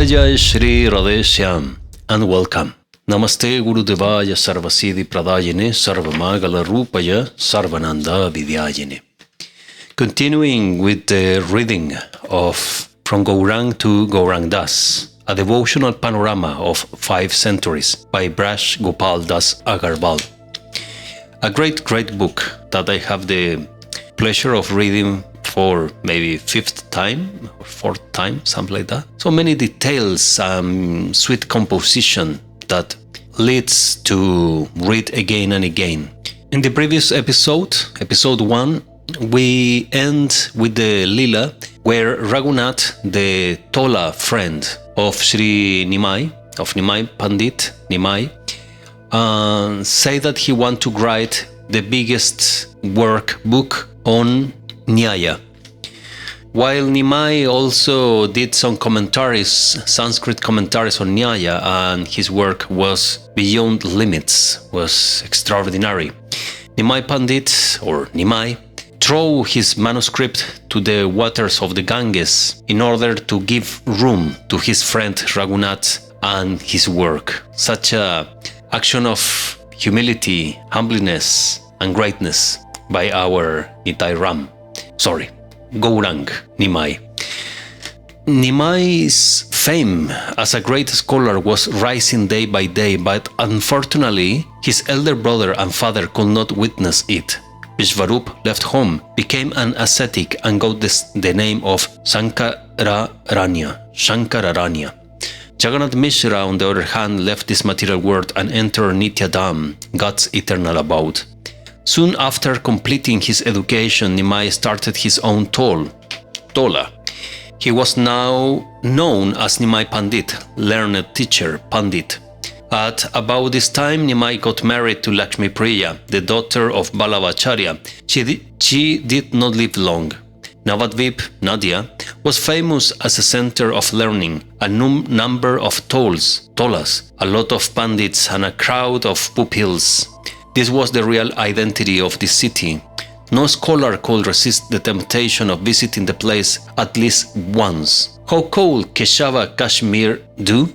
Jay Sri Radheshyam and welcome. Namaste Guru Devaya Sarvasiddhi Pradayane Sarvamagala Rupaya Sarvananda Vidyayane. Continuing with the reading of From Gourang to Gaurang Das, a devotional panorama of 5 centuries by Vraj Gopal Das Agarwal. A great book that I have the pleasure of reading for maybe 5th time or 4th time, something like that. So many details, sweet composition that leads to read again and again. In the previous episode 1, we end with the Lila where Raghunath, the Tola friend of Sri Nimai, of Nimai Pandit, Nimai, say that he want to write the biggest book on Nyaya. While Nimai also did some commentaries, Sanskrit commentaries on Nyaya, and his work was beyond limits, was extraordinary. Nimai Pandit, or Nimai, threw his manuscript to the waters of the Ganges in order to give room to his friend Raghunath and his work. Such a action of humility, humbleness, and greatness by our Nitai Ram. Gourang, Nimai. Nimai's fame as a great scholar was rising day by day, but unfortunately, his elder brother and father could not witness it. Vishvarup left home, became an ascetic, and got the name of Shankararanya. Jagannath Mishra, on the other hand, left this material world and entered Nityadam, God's eternal abode. Soon after completing his education, Nimai started his own Tola. He was now known as Nimai Pandit, learned teacher, Pandit. At about this time, Nimai got married to Lakshmi Priya, the daughter of Balavacharya. She did not live long. Navadvip, Nadia, was famous as a center of learning, a number of Tolas, a lot of Pandits, and a crowd of pupils. This was the real identity of the city. No scholar could resist the temptation of visiting the place at least once. How could Keshava Kashmir do?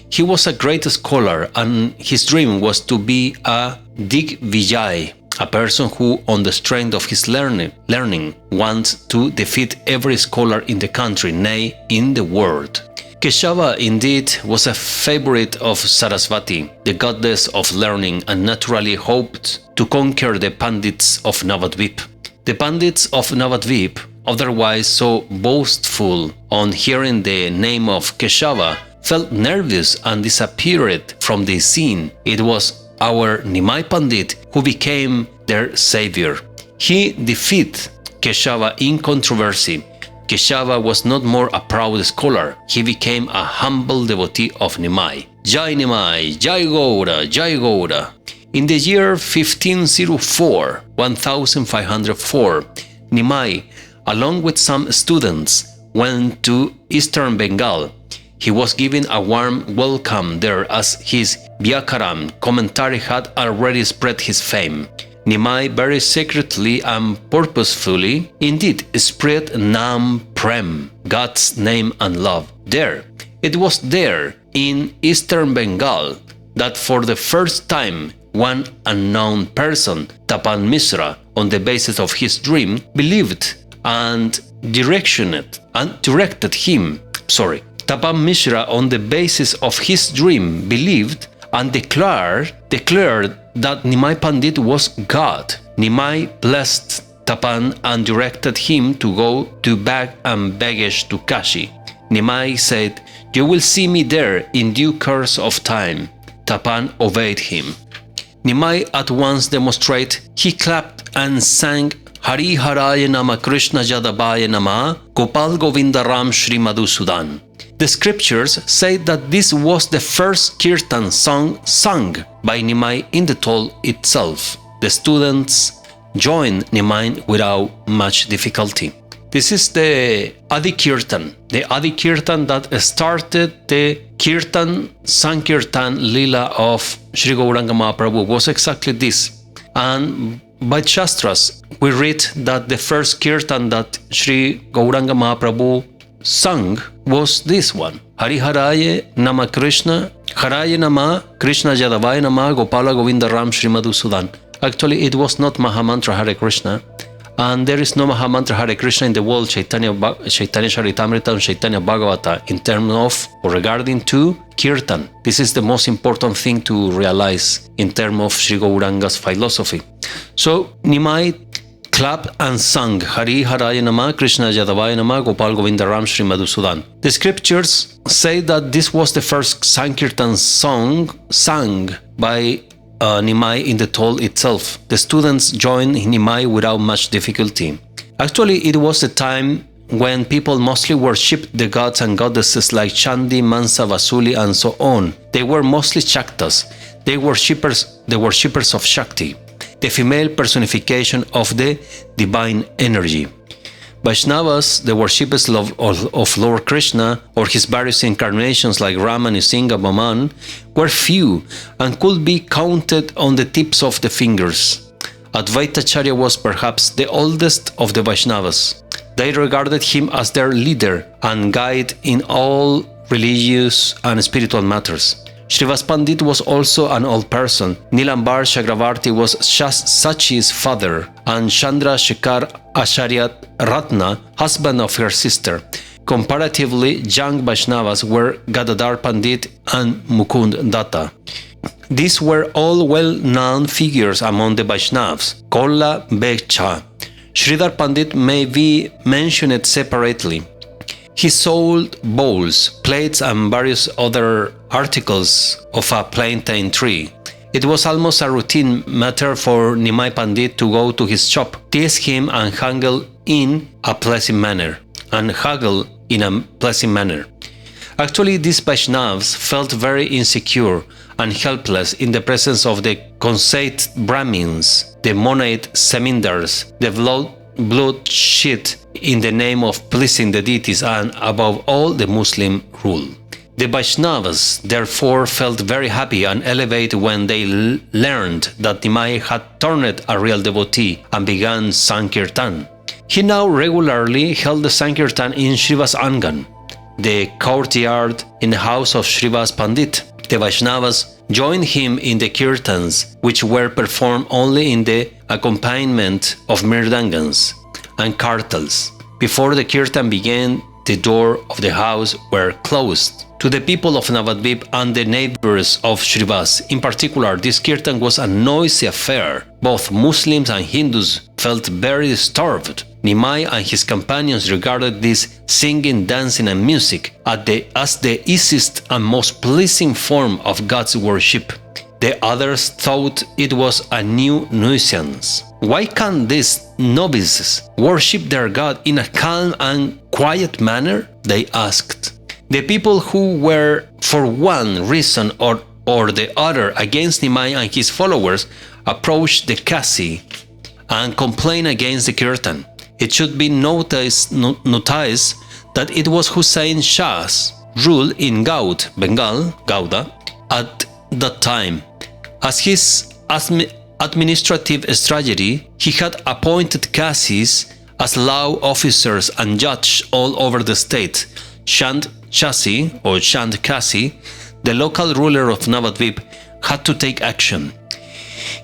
He was a great scholar, and his dream was to be a Digvijay, a person who, on the strength of his learning, wants to defeat every scholar in the country, nay, in the world. Keshava indeed was a favorite of Sarasvati, the goddess of learning, and naturally hoped to conquer the Pandits of Navadvip. The Pandits of Navadvip, otherwise so boastful on hearing the name of Keshava, felt nervous and disappeared from the scene. It was our Nimai Pandit who became their savior. He defeated Keshava in controversy. Keshava was not more a proud scholar. He became a humble devotee of Nimai. Jai Nimai, Jai Gaura, Jai Gaura. In the year 1504, Nimai, along with some students, went to eastern Bengal. He was given a warm welcome there as his Vyakaram commentary had already spread his fame. Nimai very secretly and purposefully indeed spread Nam Prem, God's name and love, there. It was there, in eastern Bengal, that for the first time one unknown person, Tapan Mishra, on the basis of his dream, believed and directed him. Tapan Mishra, on the basis of his dream, believed and declared that Nimai Pandit was God. Nimai blessed Tapan and directed him to go to bag and baggage to Kashi. Nimai said, "You will see me there in due course of time." Tapan obeyed him. Nimai at once demonstrated. He clapped and sang Hari Haraya Nama Krishna Jadabaya Nama Gopal Govinda Ram Shri Madhusudan. The scriptures say that this was the first kirtan song sung by Nimai in the toll itself. The students joined Nimai without much difficulty. This is the Adi Kirtan that started the Sankirtan Lila of Sri Gauranga Mahaprabhu was exactly this. And by Shastras, we read that the first kirtan that Sri Gauranga Mahaprabhu sung was this one. Hari Haraye Nama Krishna, Haraye Nama, Krishna Yadavaya Nama, Gopala Govinda Ram Srimadu Sudan. Actually, it was not Mahamantra Hare Krishna, and there is no Mahamantra Hare Krishna in the world, Chaitanya Charitamrita and Chaitanya Bhagavata, in terms of or regarding to Kirtan. This is the most important thing to realize in terms of Sri Gouranga's philosophy. So, Nimai clapped and sang Hari Haraya Nama, Krishna Yadavaya Nama, Gopal Govinda Ram Sri Madhusudan. The scriptures say that this was the first Sankirtan song sung by Nimai in the toll itself. The students joined Nimai without much difficulty. Actually, it was the time when people mostly worshipped the gods and goddesses like Chandi, Mansa, Vasuli, and so on. They were mostly Shaktas, the worshippers of Shakti, the female personification of the divine energy. Vaishnavas, the worshippers of Lord Krishna or his various incarnations like Rama, Nrsimha, Vaman, were few and could be counted on the tips of the fingers. Advaitacharya was perhaps the oldest of the Vaishnavas. They regarded him as their leader and guide in all religious and spiritual matters. Srivas Pandit was also an old person. Nilambar Chakravarti was Sachi's father, and Chandra Shekhar Acharya Ratna, husband of her sister. Comparatively young Vaishnavas were Gadadhar Pandit and Mukund Datta. These were all well-known figures among the Vaishnavas. Kolla Becha. Sridhar Pandit may be mentioned separately. He sold bowls, plates, and various other articles of a plantain tree. It was almost a routine matter for Nimai Pandit to go to his shop, tease him, and haggle in a pleasant manner. Actually, these Vaishnavas felt very insecure and helpless in the presence of the conceited Brahmins, the moneyed Semindars, the bloodshed in the name of pleasing the deities, and above all the Muslim rule. The Vaishnavas therefore felt very happy and elevated when they learned that Nimai had turned a real devotee and began Sankirtan. He now regularly held the Sankirtan in Srivas Angan, the courtyard in the house of Srivas Pandit. The Vaishnavas joined him in the kirtans, which were performed only in the accompaniment of mirdangans and kartals. Before the kirtan began, the door of the house were closed. To the people of Navadvip and the neighbors of Srivas, in particular, this kirtan was a noisy affair. Both Muslims and Hindus felt very disturbed. Nimai and his companions regarded this singing, dancing, and music as the easiest and most pleasing form of God's worship. The others thought it was a new nuisance. Why can't these novices worship their God in a calm and quiet manner? They asked. The people who were, for one reason or the other, against Nimai and his followers approached the Kasi and complained against the kirtan. It should be noticed that it was Hussain Shah's rule in Gaud, Bengal, Gauda, at that time. As his administrative strategy, he had appointed Qasis as law officers and judges all over the state. Chand Chasi, or Chand Kasi, the local ruler of Navadvip, had to take action.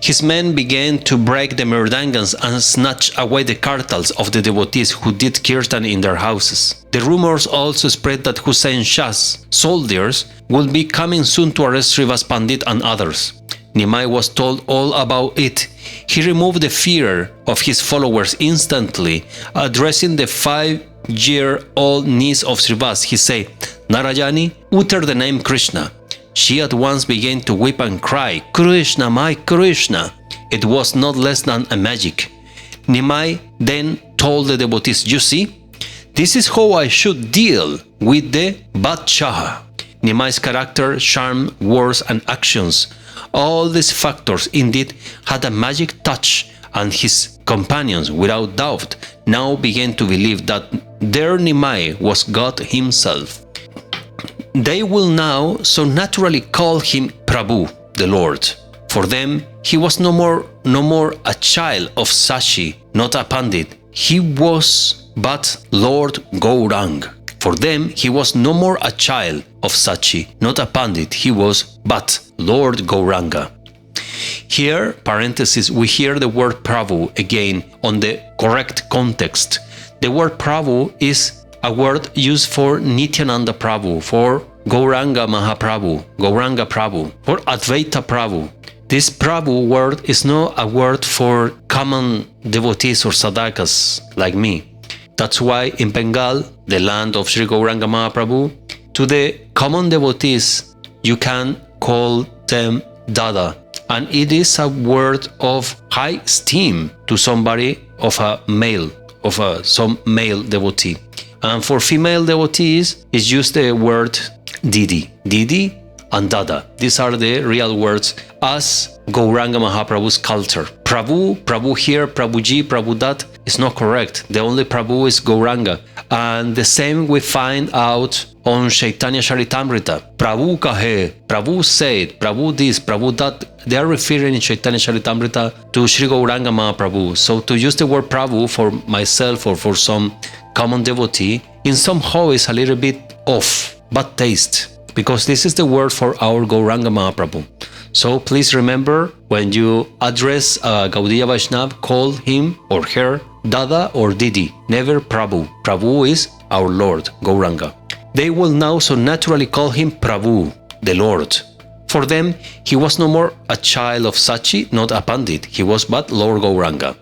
His men began to break the mirdangans and snatch away the kartals of the devotees who did kirtan in their houses. The rumors also spread that Hussain Shah's soldiers would be coming soon to arrest Srivas Pandit and others. Nimai was told all about it. He removed the fear of his followers instantly. Addressing the 5-year-old niece of Srivas, he said, "Narayani, utter the name Krishna." She at once began to weep and cry, "Krishna, my Krishna!" It was not less than a magic. Nimai then told the devotees, "You see, this is how I should deal with the Badshah." Nimai's character, charm, words, and actions, all these factors indeed had a magic touch, and his companions, without doubt, now began to believe that their Nimai was God himself. They will now so naturally call him Prabhu, the Lord. For them, he was no more a child of Sachi, not a Pandit. He was but Lord Gourang. For them, he was no more a child of Sachi, not a pandit, he was but Lord Gauranga. Here, parenthesis, we hear the word Prabhu again on the correct context. The word Prabhu is a word used for Nityananda Prabhu, for Gauranga Mahaprabhu, Gauranga Prabhu, for Advaita Prabhu. This Prabhu word is not a word for common devotees or sadhakas like me. That's why in Bengal, the land of Sri Gauranga Mahaprabhu, to the common devotees, you can call them Dada. And it is a word of high esteem to somebody of a male, some male devotee. And for female devotees, it's used the word Didi. Didi and Dada. These are the real words as Gauranga Mahaprabhu's culture. Prabhu here, Prabhuji, Prabhu that is not correct. The only Prabhu is Gauranga. And the same we find out on Chaitanya Charitamrita. Prabhu kahe, Prabhu said, Prabhu this, Prabhu that. They are referring in Chaitanya Charitamrita to Sri Gauranga Mahaprabhu. So to use the word Prabhu for myself or for some common devotee, in somehow is a little bit off, bad taste. Because this is the word for our Gauranga Mahaprabhu. So please remember, when you address a Gaudiya Vaishnav, call him or her Dada or Didi, never Prabhu. Prabhu is our Lord, Gauranga. They will now so naturally call him Prabhu, the Lord. For them, he was no more a child of Sachi, not a pandit. He was but Lord Gauranga.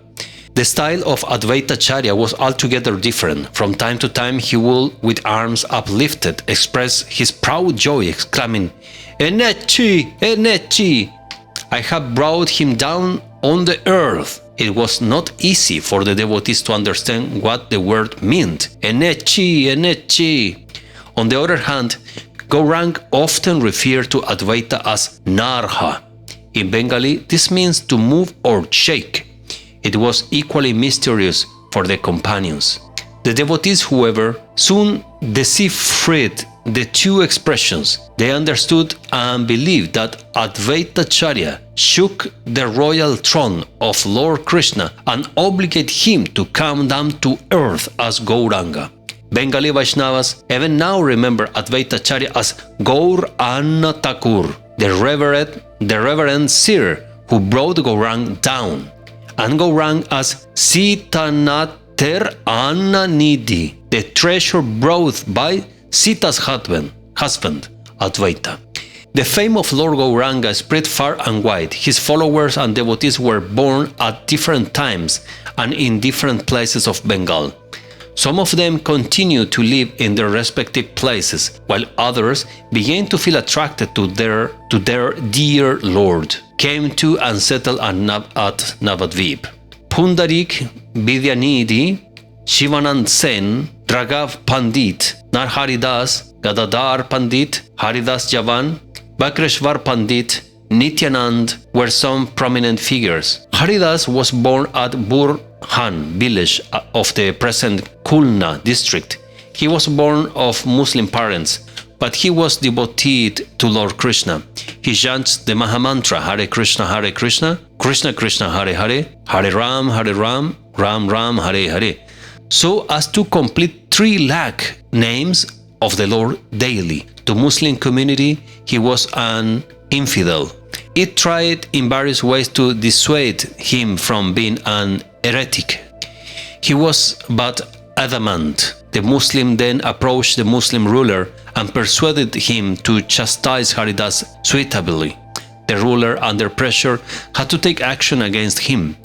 The style of Advaita Charya was altogether different. From time to time, he will, with arms uplifted, express his proud joy, exclaiming, Enechi, Enechi! I have brought him down on the earth. It was not easy for the devotees to understand what the word meant. Enechi, Enechi! On the other hand, Gaurang often referred to Advaita as Narha. In Bengali, this means to move or shake. It was equally mysterious for the companions. The devotees, however, soon deciphered the two expressions. They understood and believed that Advaita Charya shook the royal throne of Lord Krishna and obligated him to come down to earth as Gauranga. Bengali Vaishnavas even now remember Advaita Charya as Gaur Anna Thakur, the reverend seer who brought Gaurang down, and Gaurang as Sitanater Anna Nidhi, the treasure brought by Sita's husband, Advaita. The fame of Lord Gauranga spread far and wide. His followers and devotees were born at different times and in different places of Bengal. Some of them continued to live in their respective places, while others began to feel attracted to their dear Lord, came to and settled at Navadvip. Pundarik Vidyanidhi, Shivanand Sen, Raghav Pandit, Narharidas, Gadadhar Pandit, Haridas Javan, Bakreshwar Pandit, Nityanand were some prominent figures. Haridas was born at Burhan village of the present Khulna district. He was born of Muslim parents, but he was devoted to Lord Krishna. He chanted the Mahamantra Hare Krishna, Krishna Krishna, Hare Hare, Hare Ram, Ram Ram, Hare Hare, so as to complete 3 lakh names of the Lord daily. To Muslim community, he was an infidel. It tried in various ways to dissuade him from being an heretic. He was but adamant. The Muslim then approached the Muslim ruler and persuaded him to chastise Haridas suitably. The ruler, under pressure, had to take action against him.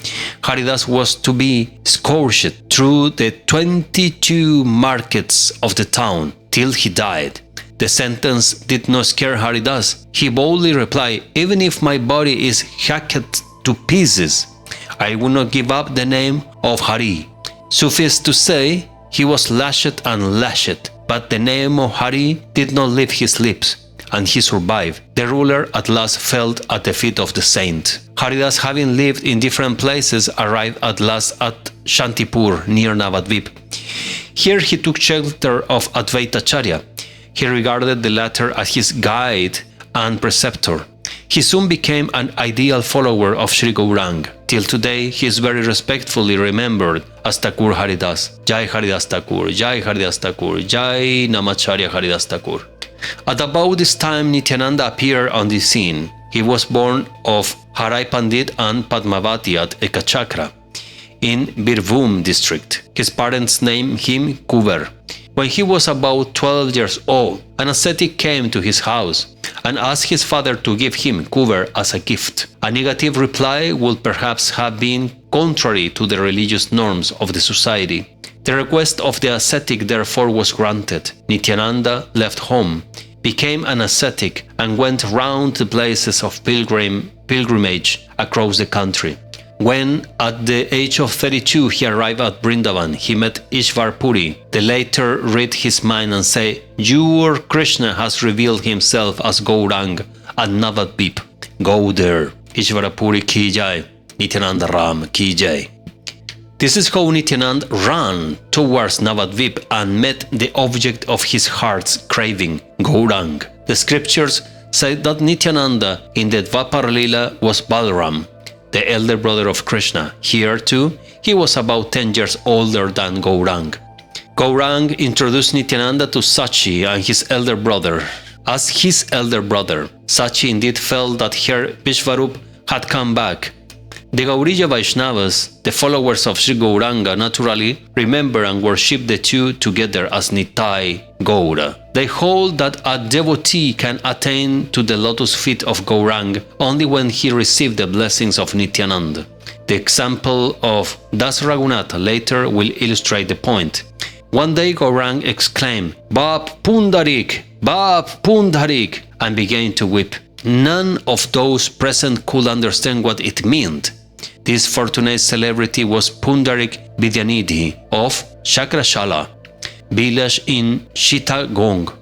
Haridas was to be scourged through the 22 markets of the town till he died. The sentence did not scare Haridas. He boldly replied, "Even if my body is hacked to pieces, I will not give up the name of Hari." Suffice to say, he was lashed and lashed, but the name of Hari did not leave his lips, and he survived. The ruler at last fell at the feet of the saint. Haridas, having lived in different places, arrived at last at Shantipur, near Navadvip. Here he took shelter of Advaita Charya. He regarded the latter as his guide and preceptor. He soon became an ideal follower of Sri Gaurang. Till today, he is very respectfully remembered as Thakur Haridas. Jai Haridas Thakur, Jai Haridas Thakur, Jai Namacharya Haridas Thakur. At about this time, Nityananda appeared on the scene. He was born of Harai Pandit and Padmavati at Ekachakra in Birbhum district. His parents named him Kuber. When he was about 12 years old, an ascetic came to his house and asked his father to give him Kuber as a gift. A negative reply would perhaps have been contrary to the religious norms of the society. The request of the ascetic therefore was granted. Nityananda left home, became an ascetic, and went round the places of pilgrimage across the country. When, at the age of 32, he arrived at Vrindavan, he met Ishvar Puri. The latter read his mind and said, "Your Krishna has revealed himself as Gaurang at Navadvip. Go there." Ishvar Puri ki jai, Nityananda Ram ki jai. This is how Nityananda ran towards Navadvip and met the object of his heart's craving, Gaurang. The scriptures say that Nityananda in the Dvapar Lila was Balaram, the elder brother of Krishna. Here too, he was about 10 years older than Gaurang. Gaurang introduced Nityananda to Sachi and his elder brother. As his elder brother, Sachi indeed felt that her Vishvarup had come back. The Gauriya Vaishnavas, the followers of Sri Gauranga, naturally remember and worship the two together as Nitai Gaura. They hold that a devotee can attain to the lotus feet of Gaurang only when he received the blessings of Nityananda. The example of Das Raghunatha later will illustrate the point. One day Gaurang exclaimed, "Bap Pundarik! Bap Pundarik!" and began to weep. None of those present could understand what it meant. This fortunate celebrity was Pundarik Vidyanidhi of Chakrashala, village in Chittagong.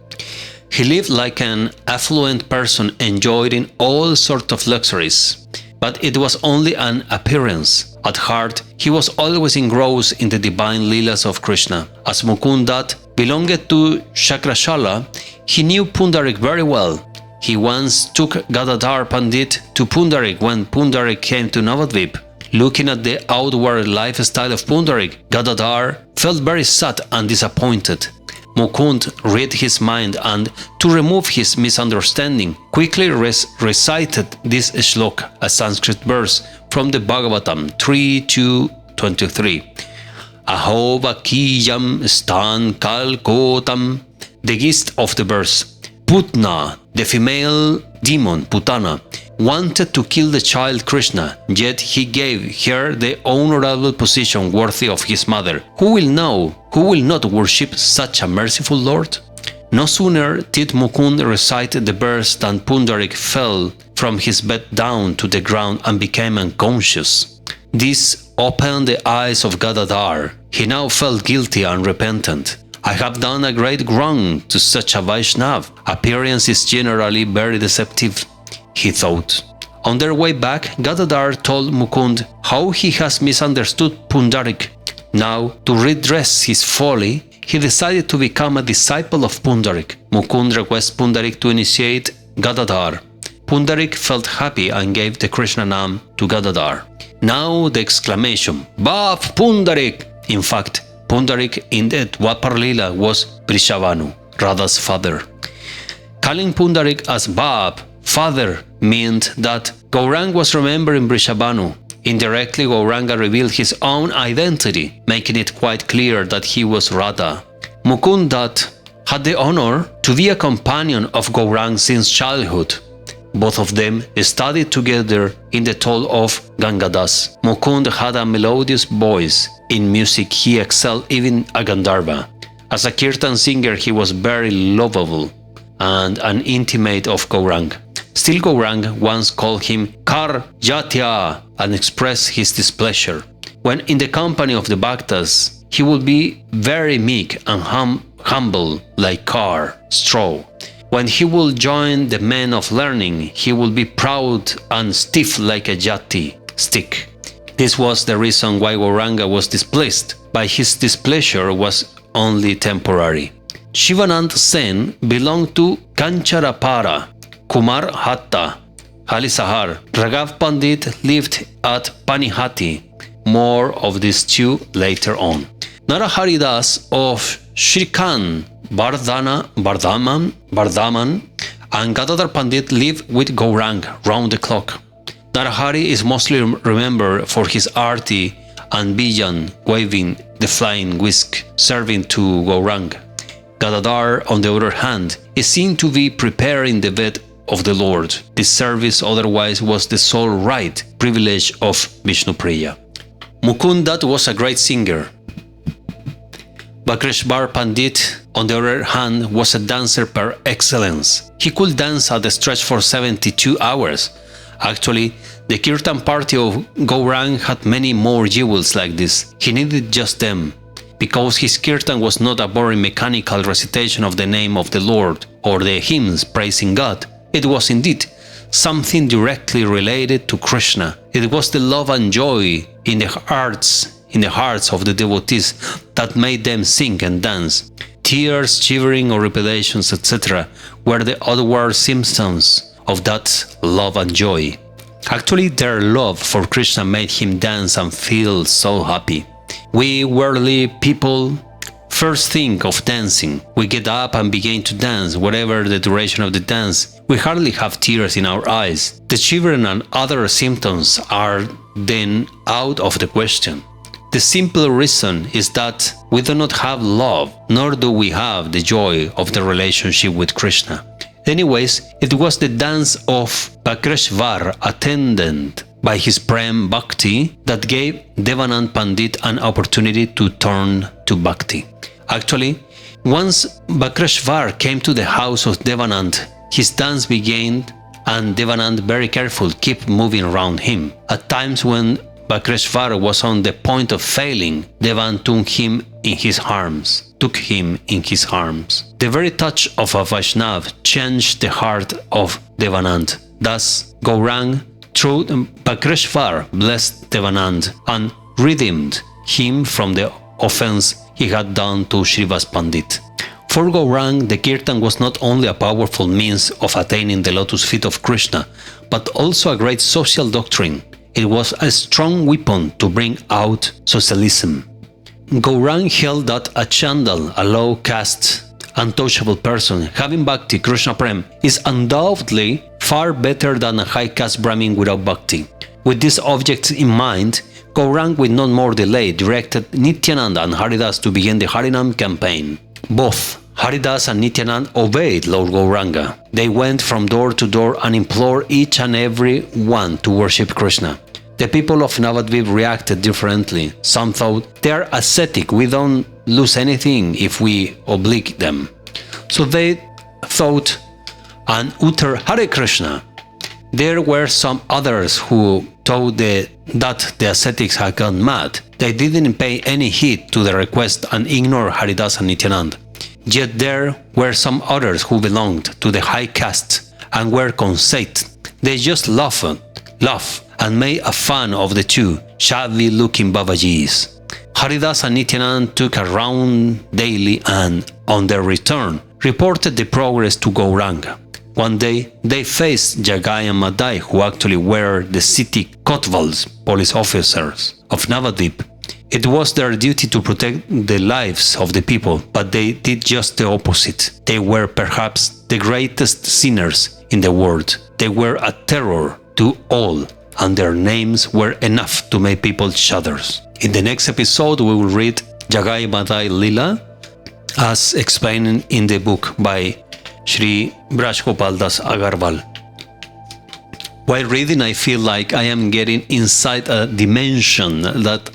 He lived like an affluent person, enjoying all sorts of luxuries. But it was only an appearance. At heart, he was always engrossed in the divine leelas of Krishna. As Mukundat belonged to Chakrashala, he knew Pundarik very well. He once took Gadadhar Pandit to Pundarik when Pundarik came to Navadvip. Looking at the outward lifestyle of Pundarik, Gadadhar felt very sad and disappointed. Mukund read his mind and, to remove his misunderstanding, quickly recited this shlok, a Sanskrit verse from the Bhagavatam 3:2-23. Aho vakiyam stan kalkotam. The gist of the verse: Putna, the female demon Putana, wanted to kill the child Krishna, yet he gave her the honorable position worthy of his mother. Who will not worship such a merciful Lord? No sooner did Mukund recite the verse than Pundarik fell from his bed down to the ground and became unconscious. This opened the eyes of Gadadhar. He now felt guilty and repentant. I have done a great wrong to such a Vaishnav. Appearance is generally very deceptive, he thought. On their way back, Gadadhar told Mukund how he has misunderstood Pundarik. Now, to redress his folly, he decided to become a disciple of Pundarik. Mukund requests Pundarik to initiate Gadadhar. Pundarik felt happy and gave the Krishna Nam to Gadadhar. Now the exclamation, "Bap Pundarik!" In fact, Pundarik in the Dwapar Lila was Vrishabhanu, Radha's father. Calling Pundarik as Bap, father, meant that Gaurang was remembering Vrishabhanu. Indirectly, Gauranga revealed his own identity, making it quite clear that he was Radha. Mukundat had the honor to be a companion of Gaurang since childhood. Both of them studied together in the toll of Gangadas. Mukund had a melodious voice. In music, he excelled even a Gandharva. As a kirtan singer, he was very lovable and an intimate of Gaurang. Still, Gaurang once called him Kar Jatya and expressed his displeasure. When in the company of the Bhaktas, he would be very meek and humble like Kar, straw. When he would join the men of learning, he would be proud and stiff like a jati, stick. This was the reason why Gauranga was displeased, but his displeasure was only temporary. Shivanand Sen belonged to Kancharapara, Kumar Hatta, Halisahar. Raghav Pandit lived at Panihati. More of these two later on. Naraharidas of Shrikan, Bardhaman and Gadadhar Pandit lived with Gourang round the clock. Narahari is mostly remembered for his arti and Bijan waving the flying whisk, serving to Gourang. Gadadhar, on the other hand, is seen to be preparing the bed of the Lord. This service otherwise was the sole right, privilege of Vishnupriya. Mukundat was a great singer. Bakreshvar Pandit, on the other hand, was a dancer par excellence. He could dance at a stretch for 72 hours. Actually, the Kirtan party of Gourang had many more jewels like this. He needed just them. Because his Kirtan was not a boring mechanical recitation of the name of the Lord or the hymns praising God. It was indeed something directly related to Krishna. It was the love and joy in the hearts of the devotees that made them sing and dance. Tears, shivering or revelations, etc. were the outward symptoms of that love and joy. Actually, their love for Krishna made him dance and feel so happy. We worldly people first think of dancing. We get up and begin to dance. Whatever the duration of the dance, we hardly have tears in our eyes. The shivering and other symptoms are then out of the question. The simple reason is that we do not have love, nor do we have the joy of the relationship with Krishna. Anyways, it was the dance of Bakreshvar attended by his Prem Bhakti that gave Devanand Pandit an opportunity to turn to Bhakti. Actually, once Bakreshvar came to the house of Devanand, his dance began and Devanand, very careful, kept moving around him. At times when Bakreshvar was on the point of failing, Devan took him in his arms. The very touch of a Vaishnav changed the heart of Devanand. Thus, Gourang, through Bakreshvar, blessed Devanand and redeemed him from the offense he had done to Srivas Pandit. For Gourang, the Kirtan was not only a powerful means of attaining the lotus feet of Krishna, but also a great social doctrine. It was a strong weapon to bring out socialism. Gourang held that a Chandal, a low caste, untouchable person, having Bhakti, Krishna Prem, is undoubtedly far better than a high caste Brahmin without Bhakti. With these objects in mind, Gourang, with no more delay, directed Nityananda and Haridas to begin the Harinam campaign. Both Haridas and Nityananda obeyed Lord Gauranga. They went from door to door and implored each and every one to worship Krishna. The people of Navadvip reacted differently. Some thought, they are ascetic, we don't lose anything if we oblige them. So they thought and uttered Hare Krishna. There were some others who thought that the ascetics had gone mad. They didn't pay any heed to the request and ignored Haridas and Nityananda. Yet there were some others who belonged to the high caste and were conceited. They just laughed and made a fun of the two shabby-looking Babajis. Haridas and Nityananda took a round daily and, on their return, reported the progress to Gauranga. One day, they faced Jagai and Madai, who actually were the city Kotvals, police officers of Navadvip. It was their duty to protect the lives of the people, but they did just the opposite. They were perhaps the greatest sinners in the world. They were a terror to all, and their names were enough to make people shudder. In the next episode, we will read Jagai Madai Lila, as explained in the book by Shri Vraj Gopal Das Agarwal. While reading, I feel like I am getting inside a dimension that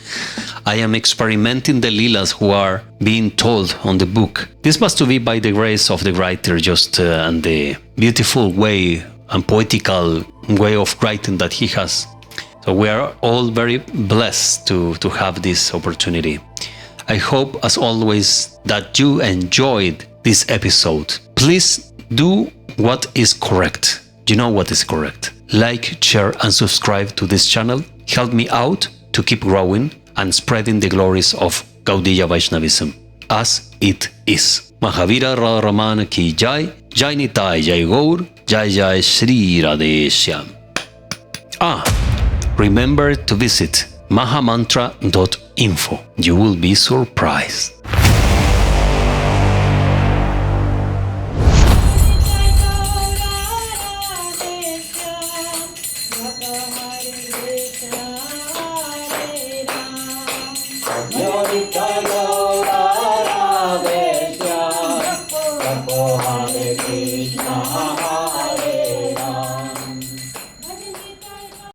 I am experimenting the Leelas who are being told on the book. This must be by the grace of the writer, and the beautiful way and poetical way of writing that he has. So we are all very blessed to have this opportunity. I hope, as always, that you enjoyed this episode. Please do what is correct. You know what is correct. Like, share and subscribe to this channel. Help me out to keep growing and spreading the glories of Gaudiya Vaishnavism as it is. Mahavira Radha Raman ki Jai, Jai Nitai Jai Gaur, Jai Jai Sri Radheshyam. Remember to visit mahamantra.info. You will be surprised. Hare